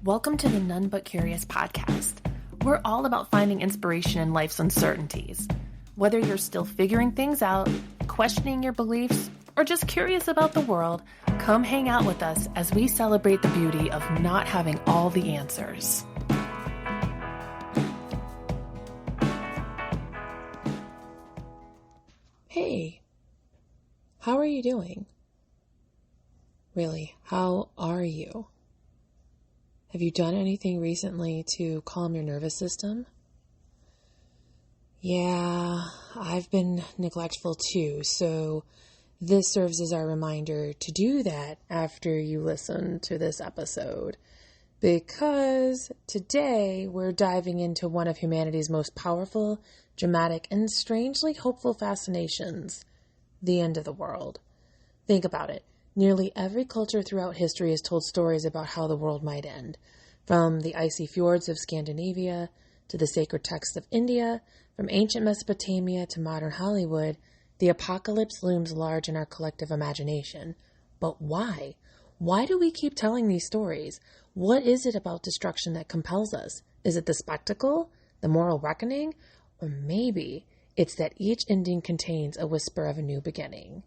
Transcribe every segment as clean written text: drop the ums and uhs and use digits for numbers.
Welcome to the None But Curious podcast. We're all about finding inspiration in life's uncertainties. Whether you're still figuring things out, questioning your beliefs, or just curious about the world, come hang out with us as we celebrate the beauty of not having all the answers. Hey, how are you doing? Really, how are you? Have you done anything recently to calm your nervous system? Yeah, I've been neglectful too, so this serves as our reminder to do that after you listen to this episode. Because today we're diving into one of humanity's most powerful, dramatic, and strangely hopeful fascinations, the end of the world. Think about it. Nearly every culture throughout history has told stories about how the world might end. From the icy fjords of Scandinavia to the sacred texts of India, from ancient Mesopotamia to modern Hollywood, the apocalypse looms large in our collective imagination. But why? Why do we keep telling these stories? What is it about destruction that compels us? Is it the spectacle, the moral reckoning, or maybe it's that each ending contains a whisper of a new beginning?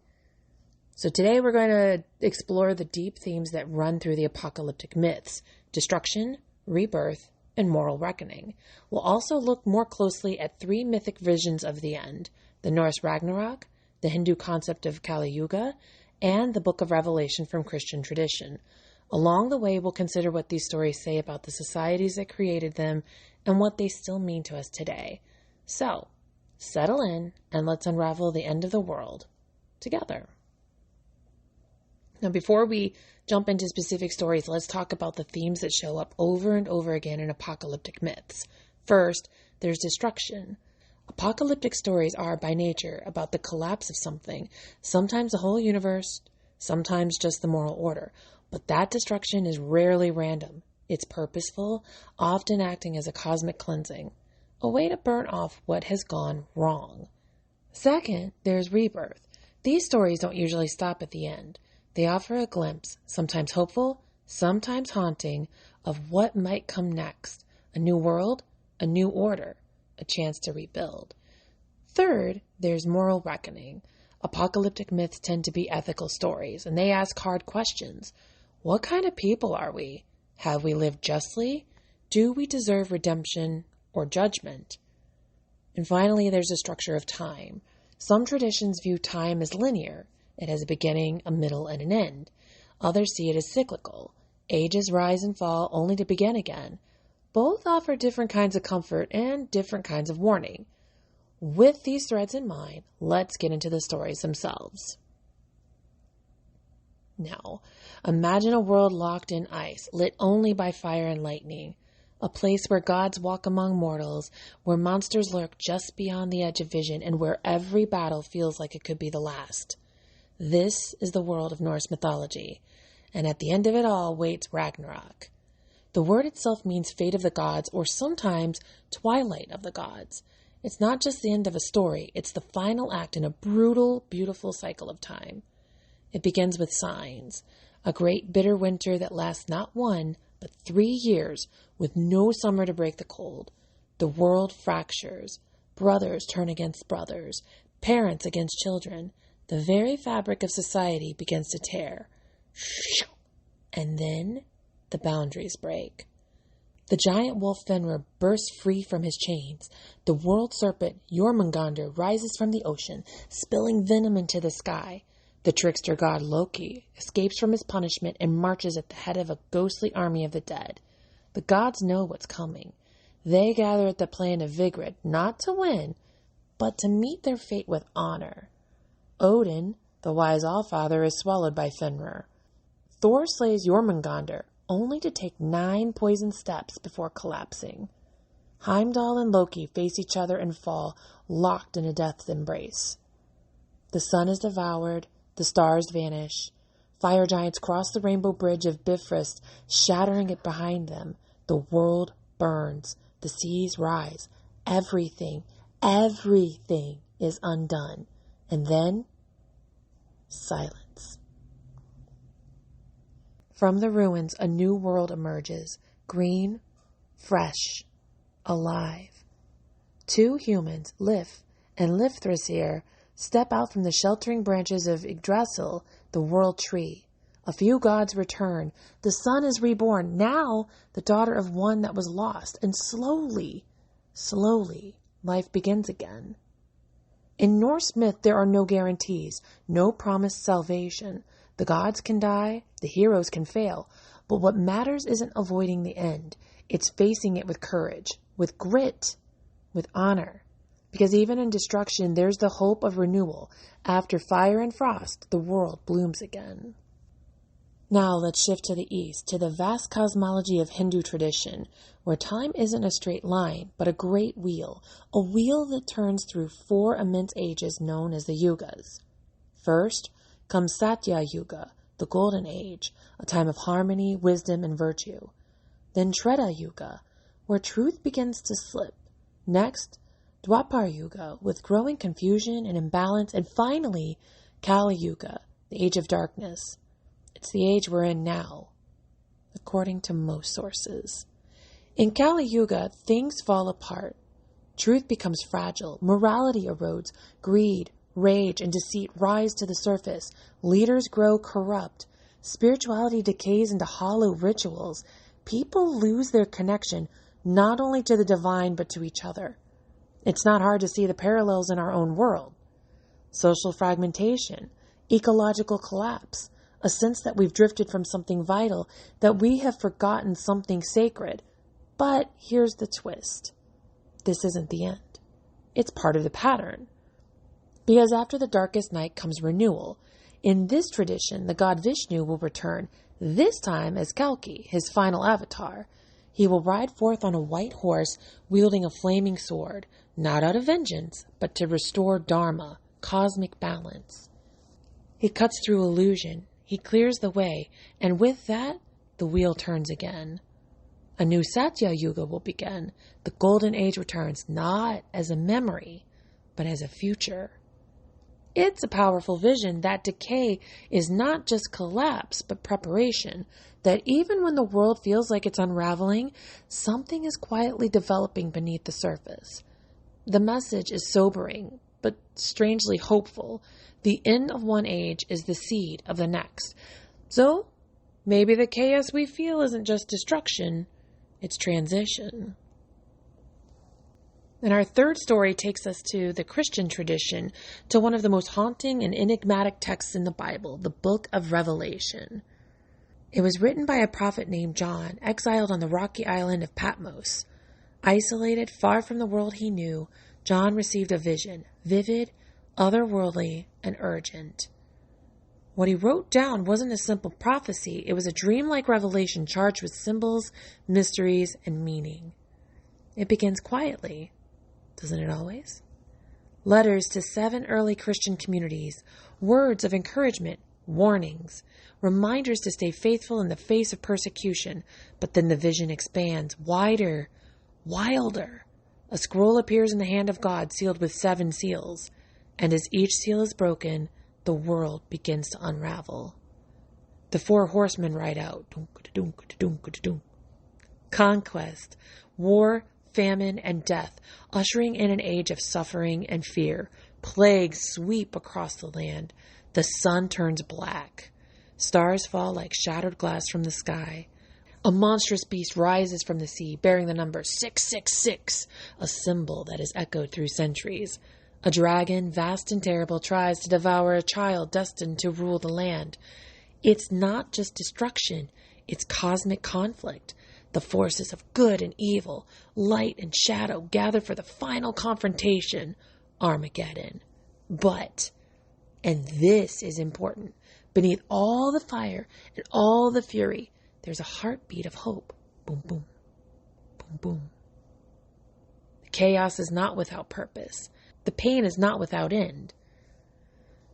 So today we're going to explore the deep themes that run through the apocalyptic myths: destruction, rebirth, and moral reckoning. We'll also look more closely at three mythic visions of the end: the Norse Ragnarok, the Hindu concept of Kali Yuga, and the Book of Revelation from Christian tradition. Along the way, we'll consider what these stories say about the societies that created them and what they still mean to us today. So, settle in and let's unravel the end of the world together. Now, before we jump into specific stories, let's talk about the themes that show up over and over again in apocalyptic myths. First, there's destruction. Apocalyptic stories are, by nature, about the collapse of something, sometimes the whole universe, sometimes just the moral order. But that destruction is rarely random. It's purposeful, often acting as a cosmic cleansing, a way to burn off what has gone wrong. Second, there's rebirth. These stories don't usually stop at the end. They offer a glimpse, sometimes hopeful, sometimes haunting, of what might come next: a new world, a new order, a chance to rebuild. Third, there's moral reckoning. Apocalyptic myths tend to be ethical stories, and they ask hard questions. What kind of people are we? Have we lived justly? Do we deserve redemption or judgment? And finally, there's the structure of time. Some traditions view time as linear. It has a beginning, a middle, and an end. Others see it as cyclical. Ages rise and fall only to begin again. Both offer different kinds of comfort and different kinds of warning. With these threads in mind, let's get into the stories themselves. Now, imagine a world locked in ice, lit only by fire and lightning. A place where gods walk among mortals, where monsters lurk just beyond the edge of vision, and where every battle feels like it could be the last. This is the world of Norse mythology, and at the end of it all waits Ragnarok. The word itself means fate of the gods, or sometimes twilight of the gods. It's not just the end of a story, it's the final act in a brutal, beautiful cycle of time. It begins with signs: a great bitter winter that lasts not 1, but 3 years, with no summer to break the cold. The world fractures. Brothers turn against brothers, parents against children. The very fabric of society begins to tear. And then the boundaries break. The giant wolf Fenrir bursts free from his chains. The world serpent Jormungandr rises from the ocean, spilling venom into the sky. The trickster god Loki escapes from his punishment and marches at the head of a ghostly army of the dead. The gods know what's coming. They gather at the plain of Vigrid, not to win, but to meet their fate with honor. Odin, the wise Allfather, is swallowed by Fenrir. Thor slays Jormungandr, only to take 9 poisoned steps before collapsing. Heimdall and Loki face each other and fall, locked in a death's embrace. The sun is devoured, the stars vanish. Fire giants cross the rainbow bridge of Bifrost, shattering it behind them. The world burns, the seas rise. Everything is undone. And then, silence. From the ruins, a new world emerges, green, fresh, alive. Two humans, Lif and Lifthrasir, step out from the sheltering branches of Yggdrasil, the world tree. A few gods return. The sun is reborn, now the daughter of one that was lost. And slowly, life begins again. In Norse myth, there are no guarantees, no promised salvation. The gods can die, the heroes can fail. But what matters isn't avoiding the end. It's facing it with courage, with grit, with honor. Because even in destruction, there's the hope of renewal. After fire and frost, the world blooms again. Now let's shift to the east, to the vast cosmology of Hindu tradition, where time isn't a straight line, but a great wheel, a wheel that turns through 4 immense ages known as the Yugas. First comes Satya Yuga, the Golden Age, a time of harmony, wisdom, and virtue. Then Treta Yuga, where truth begins to slip. Next, Dwapar Yuga, with growing confusion and imbalance. And finally, Kali Yuga, the Age of Darkness. It's the age we're in now, according to most sources. In Kali Yuga, things fall apart. Truth becomes fragile. Morality erodes. Greed, rage, and deceit rise to the surface. Leaders grow corrupt. Spirituality decays into hollow rituals. People lose their connection, not only to the divine, but to each other. It's not hard to see the parallels in our own world. Social fragmentation, ecological collapse, a sense that we've drifted from something vital, that we have forgotten something sacred. But here's the twist. This isn't the end. It's part of the pattern. Because after the darkest night comes renewal. In this tradition, the god Vishnu will return, this time as Kalki, his final avatar. He will ride forth on a white horse, wielding a flaming sword, not out of vengeance, but to restore dharma, cosmic balance. He cuts through illusion. He clears the way, and with that, the wheel turns again. A new Satya Yuga will begin. The Golden Age returns, not as a memory, but as a future. It's a powerful vision that decay is not just collapse, but preparation. That even when the world feels like it's unraveling, something is quietly developing beneath the surface. The message is sobering, but strangely hopeful. The end of one age is the seed of the next. So, maybe the chaos we feel isn't just destruction, it's transition. And our third story takes us to the Christian tradition, to one of the most haunting and enigmatic texts in the Bible, the Book of Revelation. It was written by a prophet named John, exiled on the rocky island of Patmos. Isolated, far from the world he knew, John received a vision, vivid, otherworldly, and urgent. What he wrote down wasn't a simple prophecy. It was a dreamlike revelation charged with symbols, mysteries, and meaning. It begins quietly, doesn't it always? Letters to 7 early Christian communities, words of encouragement, warnings, reminders to stay faithful in the face of persecution. But then the vision expands, wider, wilder. A scroll appears in the hand of God, sealed with 7 seals. And as each seal is broken, the world begins to unravel. The 4 horsemen ride out. Conquest, war, famine, and death, ushering in an age of suffering and fear. Plagues sweep across the land. The sun turns black. Stars fall like shattered glass from the sky. A monstrous beast rises from the sea, bearing the number 666, a symbol that is echoed through centuries. A dragon, vast and terrible, tries to devour a child destined to rule the land. It's not just destruction, it's cosmic conflict. The forces of good and evil, light and shadow, gather for the final confrontation, Armageddon. But, and this is important, beneath all the fire and all the fury, there's a heartbeat of hope. Boom, boom, boom, boom. The chaos is not without purpose. The pain is not without end.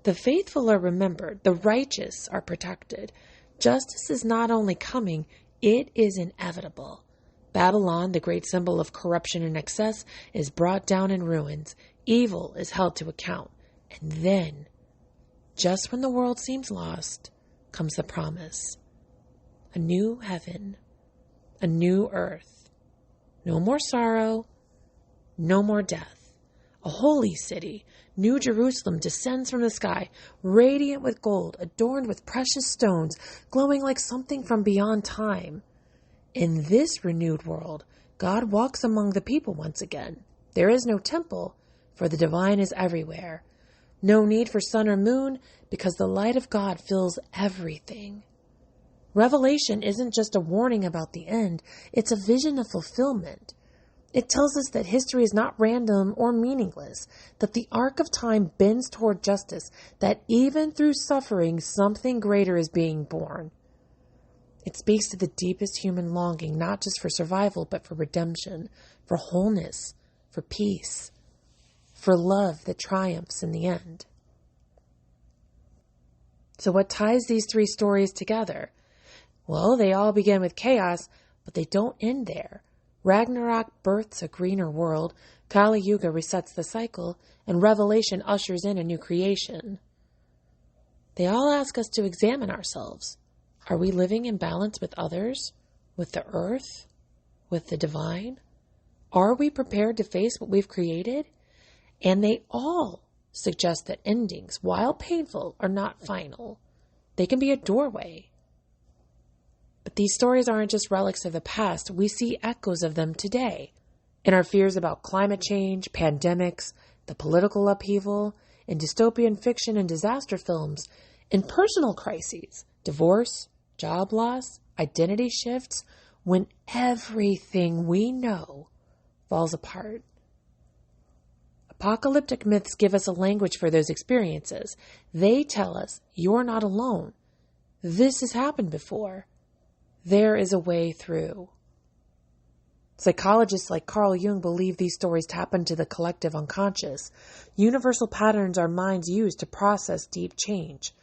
The faithful are remembered. The righteous are protected. Justice is not only coming, it is inevitable. Babylon, the great symbol of corruption and excess, is brought down in ruins. Evil is held to account. And then, just when the world seems lost, comes the promise. A new heaven, a new earth. No more sorrow, no more death. A holy city, New Jerusalem, descends from the sky, radiant with gold, adorned with precious stones, glowing like something from beyond time. In this renewed world, God walks among the people once again. There is no temple, for the divine is everywhere. No need for sun or moon, because the light of God fills everything. Revelation isn't just a warning about the end, it's a vision of fulfillment. It tells us that history is not random or meaningless, that the arc of time bends toward justice, that even through suffering, something greater is being born. It speaks to the deepest human longing, not just for survival, but for redemption, for wholeness, for peace, for love that triumphs in the end. So what ties these three stories together? Well, they all begin with chaos, but they don't end there. Ragnarok births a greener world, Kali Yuga resets the cycle, and Revelation ushers in a new creation. They all ask us to examine ourselves. Are we living in balance with others, with the earth, with the divine? Are we prepared to face what we've created? And they all suggest that endings, while painful, are not final. They can be a doorway. But these stories aren't just relics of the past. We see echoes of them today. In our fears about climate change, pandemics, the political upheaval, in dystopian fiction and disaster films, in personal crises, divorce, job loss, identity shifts, when everything we know falls apart. Apocalyptic myths give us a language for those experiences. They tell us, you're not alone. This has happened before. There is a way through. Psychologists like Carl Jung believe these stories tap into the collective unconscious, universal patterns our minds use to process deep change.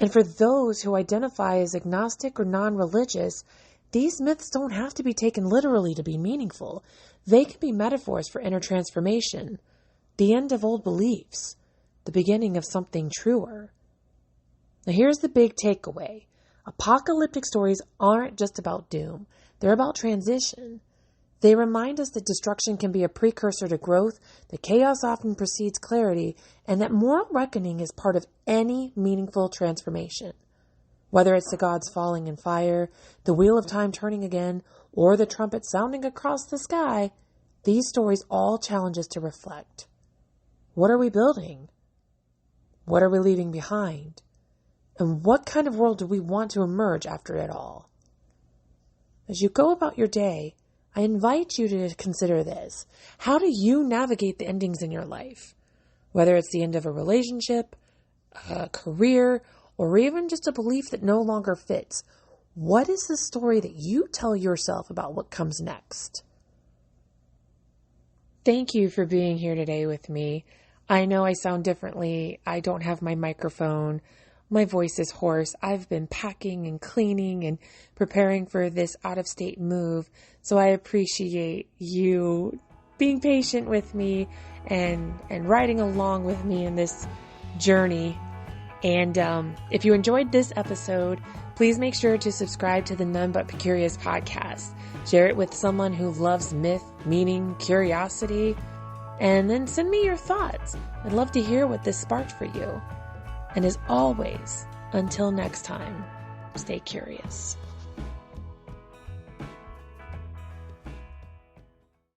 And for those who identify as agnostic or non-religious, these myths don't have to be taken literally to be meaningful. They can be metaphors for inner transformation, the end of old beliefs, the beginning of something truer. Now here's the big takeaway. Apocalyptic stories aren't just about doom. They're about transition. They remind us that destruction can be a precursor to growth, that chaos often precedes clarity, and that moral reckoning is part of any meaningful transformation. Whether it's the gods falling in fire, the wheel of time turning again, or the trumpet sounding across the sky, these stories all challenge us to reflect. What are we building? What are we leaving behind? And what kind of world do we want to emerge after it all? As you go about your day, I invite you to consider this. How do you navigate the endings in your life? Whether it's the end of a relationship, a career, or even just a belief that no longer fits, what is the story that you tell yourself about what comes next? Thank you for being here today with me. I know I sound differently. I don't have my microphone. My voice is hoarse. I've been packing and cleaning and preparing for this out-of-state move. So I appreciate you being patient with me and riding along with me in this journey. And if you enjoyed this episode, please make sure to subscribe to the None But Curious podcast. Share it with someone who loves myth, meaning, curiosity, and then send me your thoughts. I'd love to hear what this sparked for you. And as always, until next time, stay curious.